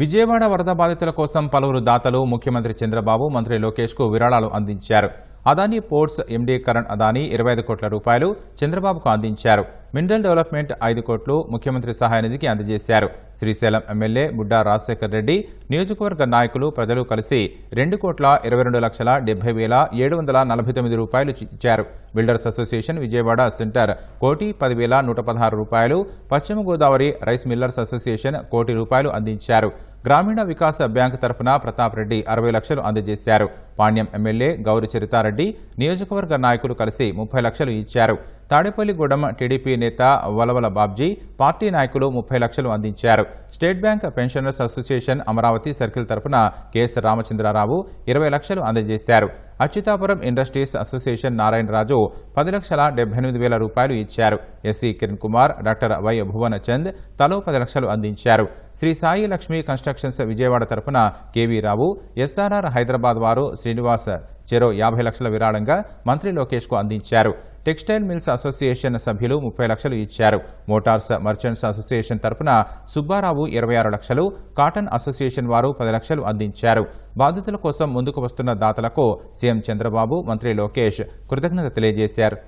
విజయవాడ వరద బాధితుల కోసం పలువురు దాతలు ముఖ్యమంత్రి చంద్రబాబు, మంత్రి లోకేష్కు విరాళాలు అందించారు. అదానీ పోర్ట్స్ ఎండీ కరణ్ అదానీ 25 కోట్ల రూపాయలు చంద్రబాబుకు అందించారు. మినరల్ డెవలప్మెంట్ 5 కోట్లు ముఖ్యమంత్రి సహాయ నిధికి అందజేశారు. శ్రీశైలం ఎమ్మెల్యే బుడ్డా రాజశేఖర్ రెడ్డి, నియోజకవర్గ నాయకులు, ప్రజలు కలిసి 2,22,70,749 రూపాయలు ఇచ్చారు. బిల్డర్స్ అసోసియేషన్ విజయవాడ సెంటర్ 1,10,116 రూపాయలు, పశ్చిమ గోదావరి రైస్ మిల్లర్స్ అసోసియేషన్ 1 కోటి రూపాయలు అందించారు. గ్రామీణ వికాస బ్యాంకు తరఫున ప్రతాప్ రెడ్డి 60 లక్షలు అందజేశారు. పాణ్యం ఎమ్మెల్యే గౌరి చరితారెడ్డి, నియోజకవర్గ నాయకులు కలిసి 30 లక్షలు ఇచ్చారు. తాడేపల్లిగూడెం టీడీపీ నేత వలవల బాబ్జీ, పార్టీ నాయకులు 30 లక్షలు అందించారు. State bank pensioners association Amaravati circle తరఫున కెఎస్ రామచంద్రరావు 20 లక్షలు అందజేశారు. అచ్యుతాపురం ఇండస్ట్రీస్ అసోసియేషన్ నారాయణరాజు 10,78,000 రూపాయలు ఇచ్చారు. SC Kiran Kumar, doctor Y Bhuvana Chand తలో 10 లక్షలు అందించారు. శ్రీ సాయి లక్ష్మీ కన్స్ట్రక్షన్స్ విజయవాడ తరఫున కేవీ రావు, ఎస్ఆర్ఆర్ హైదరాబాద్ వారు శ్రీనివాస్ చెరో 50 లక్షల విరాళంగా మంత్రి లోకేష్కు అందించారు. టెక్స్టైల్ మిల్స్ అసోసియేషన్ సభ్యులు 30 లక్షలు ఇచ్చారు. మోటార్స్ మర్చెంట్స్ అసోసియేషన్ తరఫున సుబ్బారావు 26 లక్షలు, కాటన్ అసోసియేషన్ వారు 10 లక్షలు అందించారు. బాధితుల కోసం ముందుకు వస్తున్న దాతలకు సీఎం చంద్రబాబు, మంత్రి లోకేష్ కృతజ్ఞత తెలియజేశారు.